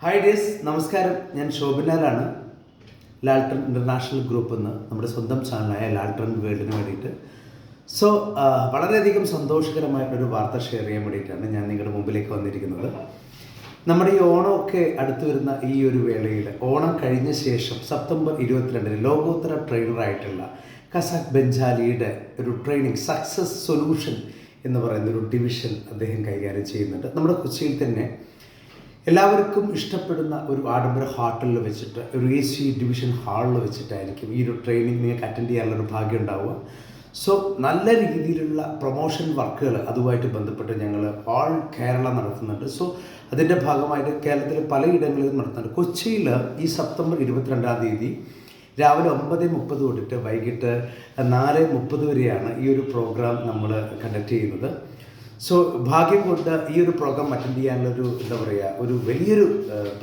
Hi days, നമസ്കാരം. ഞാൻ ശോഭിനാലാണ്. ലാൽട്ടൺ international group എന്ന് നമ്മുടെ സ്വന്തം ചാനലായ ലാൽട്ടൺ വേൾഡിന് വേണ്ടിയിട്ട് വളരെയധികം സന്തോഷകരമായിട്ടൊരു വാർത്ത ഷെയർ ചെയ്യാൻ വേണ്ടിയിട്ടാണ് ഞാൻ നിങ്ങളുടെ മുമ്പിലേക്ക് വന്നിരിക്കുന്നത്. നമ്മുടെ ഈ ഓണമൊക്കെ അടുത്തു വരുന്ന ഈ ഒരു വേളയിൽ, ഓണം കഴിഞ്ഞ ശേഷം സെപ്റ്റംബർ 22 ലോകോത്തര ട്രെയിനറായിട്ടുള്ള കസാഖ് ബെഞ്ചാലിയുടെ ഒരു ട്രെയിനിങ് സക്സസ് സൊല്യൂഷൻ എന്ന് പറയുന്ന ഒരു ഡിവിഷൻ അദ്ദേഹം കൈകാര്യം ചെയ്യുന്നുണ്ട്. നമ്മുടെ കൊച്ചിയിൽ തന്നെ എല്ലാവർക്കും ഇഷ്ടപ്പെടുന്ന ഒരു ആഡംബര ഹോട്ടലിൽ വെച്ചിട്ട്, ഒരു AC ഡിവിഷൻ ഹാളിൽ വെച്ചിട്ടായിരിക്കും ഈ ഒരു ട്രെയിനിങ് നിങ്ങൾക്ക് അറ്റൻഡ് ചെയ്യാനുള്ളൊരു ഭാഗ്യം ഉണ്ടാവുക. നല്ല രീതിയിലുള്ള പ്രൊമോഷൻ വർക്കുകൾ അതുമായിട്ട് ബന്ധപ്പെട്ട് ഞങ്ങൾ ഓൾ കേരള നടത്തുന്നുണ്ട്. അതിൻ്റെ ഭാഗമായിട്ട് കേരളത്തിലെ പലയിടങ്ങളിലും നടത്തുന്നുണ്ട്. കൊച്ചിയിൽ ഈ സെപ്റ്റംബർ 22 തീയതി രാവിലെ 9:30 തൊട്ടിട്ട് വൈകിട്ട് 4:30 വരെയാണ് ഈ ഒരു പ്രോഗ്രാം നമ്മൾ കണ്ടക്ട് ചെയ്യുന്നത്. ഭാഗ്യം കൊണ്ട് ഈ ഒരു പ്രോഗ്രാം അറ്റൻഡ് ചെയ്യാനുള്ളൊരു ഒരു വലിയൊരു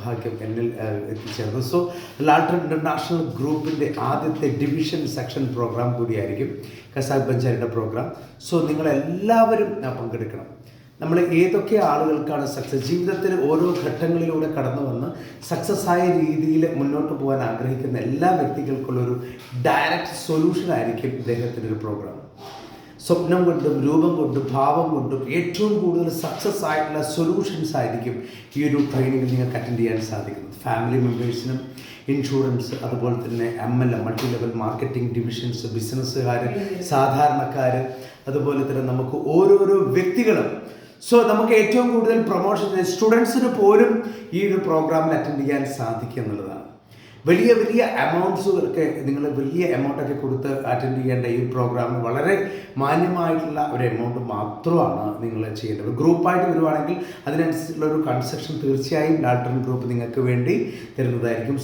ഭാഗ്യം എന്നിൽ എത്തിച്ചേർന്നു. ലാൽട്ടൺ ഇൻ്റർനാഷണൽ ഗ്രൂപ്പിൻ്റെ ആദ്യത്തെ ഡിവിഷൻ സെക്ഷൻ പ്രോഗ്രാം കൂടിയായിരിക്കും കസാഖ് ബെഞ്ചാലിയുടെ പ്രോഗ്രാം. നിങ്ങളെല്ലാവരും പങ്കെടുക്കണം. നമ്മൾ ഏതൊക്കെ ആളുകൾക്കാണ് ജീവിതത്തിൽ ഓരോ ഘട്ടങ്ങളിലൂടെ കടന്നു വന്ന് സക്സസ് ആയ രീതിയിൽ മുന്നോട്ട് പോകാൻ ആഗ്രഹിക്കുന്ന എല്ലാ വ്യക്തികൾക്കുള്ളൊരു ഡയറക്റ്റ് സൊല്യൂഷൻ ആയിരിക്കും ഇദ്ദേഹത്തിൻ്റെ ഒരു പ്രോഗ്രാം. സ്വപ്നം കൊണ്ടും രൂപം കൊണ്ടും ഭാവം കൊണ്ടും ഏറ്റവും കൂടുതൽ സക്സസ് ആയിട്ടുള്ള സൊല്യൂഷൻസ് ആയിരിക്കും ഈ ഒരു ട്രെയിനിങ്ങിൽ നിങ്ങൾക്ക് അറ്റൻഡ് ചെയ്യാൻ സാധിക്കുന്നത്. ഫാമിലി മെമ്പേഴ്സിനും ഇൻഷുറൻസ്, അതുപോലെ തന്നെ MLM multi level marketing divisions, ബിസിനസ്സുകാർ, സാധാരണക്കാർ, അതുപോലെ തന്നെ നമുക്ക് ഓരോരോ വ്യക്തികളും നമുക്ക് ഏറ്റവും കൂടുതൽ പ്രൊമോഷൻ സ്റ്റുഡൻസിന് പോലും ഈ ഒരു പ്രോഗ്രാമിൽ അറ്റൻഡ് ചെയ്യാൻ സാധിക്കുക എന്നുള്ളതാണ്. വലിയ വലിയ എമൗണ്ട്സുകളൊക്കെ നിങ്ങൾ വലിയ എമൗണ്ടൊക്കെ കൊടുത്ത് അറ്റൻഡ് ചെയ്യേണ്ട ഈ പ്രോഗ്രാമിന് വളരെ മാന്യമായിട്ടുള്ള ഒരു എമൗണ്ട് മാത്രമാണ് നിങ്ങൾ ചെയ്യേണ്ടത്. ഗ്രൂപ്പായിട്ട് വരുവാണെങ്കിൽ അതിനനുസരിച്ചുള്ള ഒരു കൺസെഷൻ തീർച്ചയായും ലാൽട്ടൺ ഗ്രൂപ്പ് നിങ്ങൾക്ക് വേണ്ടി തരുന്നതായിരിക്കും.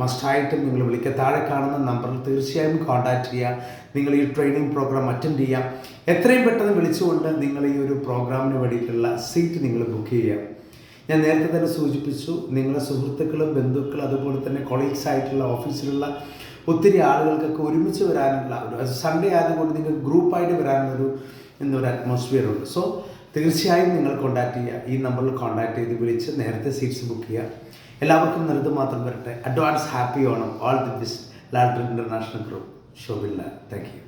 മസ്റ്റായിട്ടും നിങ്ങൾ വിളിക്കുക. താഴെ കാണുന്ന നമ്പറിൽ തീർച്ചയായും കോൺടാക്റ്റ് ചെയ്യുക. നിങ്ങൾ ഈ ട്രെയിനിങ് പ്രോഗ്രാം അറ്റൻഡ് ചെയ്യാം. എത്രയും പെട്ടെന്ന് വിളിച്ചുകൊണ്ട് നിങ്ങൾ ഈ ഒരു പ്രോഗ്രാമിന് വേണ്ടിയിട്ടുള്ള സീറ്റ് നിങ്ങൾ ബുക്ക് ചെയ്യുക. ഞാൻ നേരത്തെ തന്നെ സൂചിപ്പിച്ചു, നിങ്ങളുടെ സുഹൃത്തുക്കളും ബന്ധുക്കളും അതുപോലെ തന്നെ കൊളീഗ്സ് ആയിട്ടുള്ള ഓഫീസിലുള്ള ഒത്തിരി ആളുകൾക്കൊക്കെ ഒരുമിച്ച് വരാനുള്ള സൺഡേ ആയതുകൊണ്ട് നിങ്ങൾക്ക് ഗ്രൂപ്പായിട്ട് വരാനുള്ളൊരു അറ്റ്മോസ്ഫിയർ ഉണ്ട്. തീർച്ചയായും നിങ്ങൾ കോൺടാക്റ്റ് ചെയ്യുക. ഈ നമ്പറിൽ കോൺടാക്ട് ചെയ്ത് വിളിച്ച് നേരത്തെ സീറ്റ്സ് ബുക്ക് ചെയ്യുക. എല്ലാവർക്കും നല്ലത് മാത്രം വരട്ടെ. Advance happy Onam. All the best. Lalton international group. ശോഭില്ല. Thank U.